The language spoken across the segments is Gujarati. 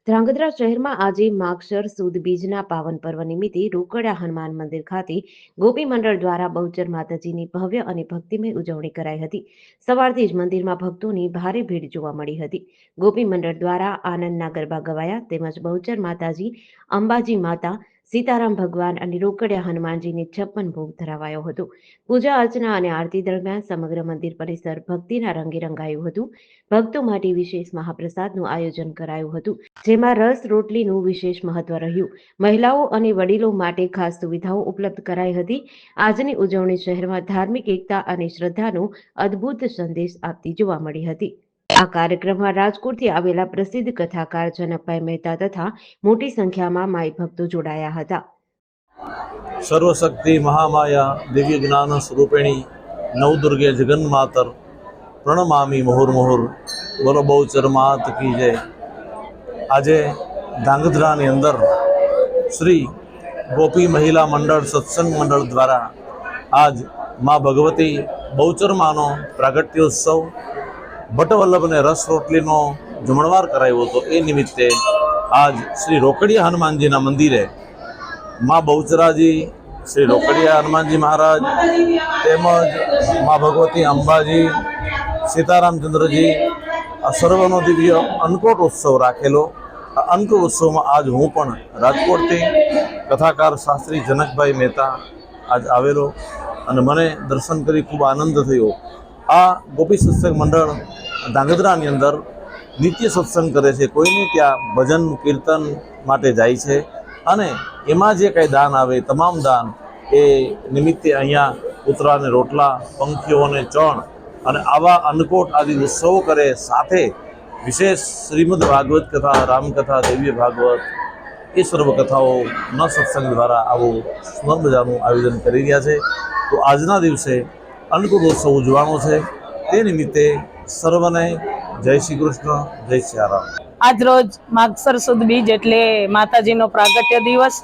ધ્રાંગધ્રા શહેરમાં આજે માગશર સુદ બીજના પાવન પર્વ નિમિત્તે રોકડા હનુમાન મંદિર ખાતે ગોપી મંડળ દ્વારા બહુચર માતાજીની ભવ્ય અને ભક્તિમય ઉજવણી કરાઈ હતી। સવારથી જ મંદિરમાં ભક્તોની ભારે ભીડ જોવા મળી હતી। ગોપી મંડળ દ્વારા આનંદના ગરબા ગવાયા તેમજ બહુચર માતાજી, અંબાજી માતા, સીતારામ ભગવાન અને રોકડિયા હનુમાનજીને 56 ભોગ ધરાવાયો હતો। પૂજા અર્ચના અને આરતી દરમિયાન સમગ્ર મંદિર પરિસર ભક્તિના રંગે રંગાયું હતું। ભક્તો માટે વિશેષ મહાપ્રસાદનું આયોજન કરાયું હતું, જેમાં રસ રોટલીનું વિશેષ મહત્વ રહ્યું। મહિલાઓ અને વડીલો માટે ખાસ સુવિધાઓ ઉપલબ્ધ કરાઈ હતી। આજની ઉજવણી શહેરમાં ધાર્મિક એકતા અને શ્રદ્ધાનો અદ્ભુત સંદેશ આપતી જોવા મળી હતી। આ કાર્યક્રમમાં રાજકોટથી આવેલા પ્રસિદ્ધ કથાકાર જનકભાઈ મહેતા તથા મોટી સંખ્યામાં માઈ ભક્તો જોડાયા હતા। સર્વશક્તિ મહામાયા દિવ્ય જ્ઞાન સ્વરૂપિણી નવદુર્ગે જગન્માતર પ્રણમામી મુહુર્મુહુર। બોલો બહુચર માત કી જય। આજે ધ્રાંગધ્રાની અંદર શ્રી ગોપી મહિલા મંડળ સત્સંગ મંડળ દ્વારા આજ મા ભગવતી બહુચર માનો પ્રાગટ્યોત્સવ ભટ્ટવલ્લભને રસ રોટલીનો જમણવાર કરાયો હતો। એ નિમિત્તે આજ શ્રી રોકડિયા હનુમાનજીના મંદિરે મા બહુચરાજી, શ્રી રોકડિયા હનુમાનજી મહારાજ તેમજ મા ભગવતી અંબાજી, સીતારામચંદ્રજી આ સર્વનો દિવ્ય અન્નકૂટ ઉત્સવ રાખેલો। આ અન્નકૂટ ઉત્સવમાં આજ હું પણ રાજકોટથી કથાકાર શાસ્ત્રી જનકભાઈ મહેતા આજ આવેલો અને મને દર્શન કરી ખૂબ આનંદ થયો। આ ગોપી સત્સંગ મંડળ ધ્રાંગધ્રાની અંદર નિત્ય સત્સંગ કરે છે, કોઈને ત્યાં ભજન કીર્તન માટે જાય છે અને એમાં જે કંઈ દાન આવે તમામ દાન એ નિમિત્તે અહીંયા કૂતરાને રોટલા, પંખીઓને ચણ અને આવા અન્નકૂટ આદિ ઉત્સવો કરે। સાથે વિશેષ શ્રીમદ ભાગવત કથા, રામકથા, દિવ્ય ભાગવત એ સર્વ કથાઓના સત્સંગ દ્વારા આવું સુંદર મજાનું આયોજન કરી રહ્યા છે। તો આજના દિવસે અન્નકૂટ ઉત્સવ ઉજવાનો છે, તે નિમિત્તે સર્વને જય શ્રી કૃષ્ણ, જય સિયારામ। આજ રોજ માગસર સુદ બીજ એટલે માતાજીનો પ્રાગટ્ય દિવસ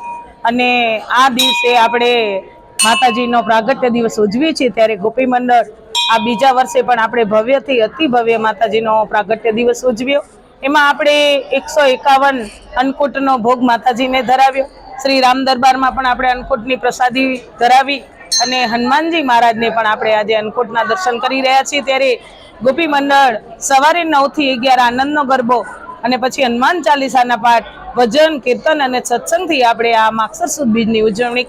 અને આ દિવસે આપણે માતાજીનો પ્રાગટ્ય દિવસ ઉજવીએ છીએ। ત્યારે ગોપી મંડળ આ બીજા વર્ષે પણ આપણે ભવ્યથી અતિ ભવ્ય માતાજીનો પ્રાગટ્ય દિવસ ઉજવ્યો। એમાં આપણે 151 અન્નકૂટનો ભોગ માતાજીને ધરાવ્યો। શ્રી રામ દરબારમાં પણ આપણે અન્નકૂટની પ્રસાદી ધરાવી અને હનુમાનજી મહારાજને પણ આપણે આજે અન્નકૂટના દર્શન કરી રહ્યા છીએ। ત્યારે ગોપી મંડળ સવારે 9 થી 11 આનંદનો ગરબો અને પછી હનુમાન ચાલીસાના પાઠ, ભજન, કીર્તન અને સત્સંગથી આપણે આ માગસર સુદ બીજની ઉજવણી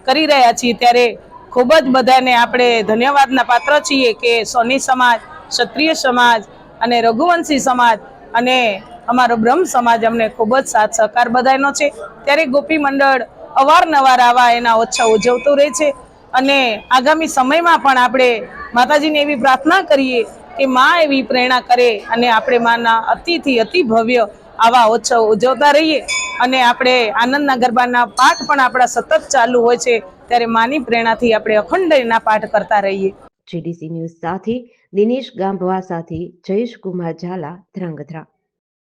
કરી રહ્યા છીએ। ત્યારે ખૂબ જ બધાને આપણે ધન્યવાદના પાત્ર છીએ કે સોની સમાજ, ક્ષત્રિય સમાજ અને રઘુવંશી સમાજ અને અમારો બ્રહ્મ સમાજ અમને ખૂબ જ સાથ સહકાર બધાનો છે। ત્યારે ગોપી મંડળ અવારનવાર આવા એના ઉત્સવ ઉજવતું રહે છે અને આગામી સમયમાં પણ આપણે માતાજીને એવી પ્રાર્થના કરીએ કે માં એવી પ્રેરણા કરે અને આપણે માના અતિથી અતિ ભવ્ય આવા ઉત્સવ ઉજવતા રહીએ અને આપણે આનંદના ગરબાના પાઠ પણ આપણા સતત ચાલુ હોય છે। ત્યારે માની પ્રેરણાથી આપણે અખંડ એના પાઠ કરતા રહીએ। GDC ન્યૂઝ સાથે દિનેશ ગાંભવા સાથે જયેશ કુમાર ઝાલા, ધ્રાંગધ્રા।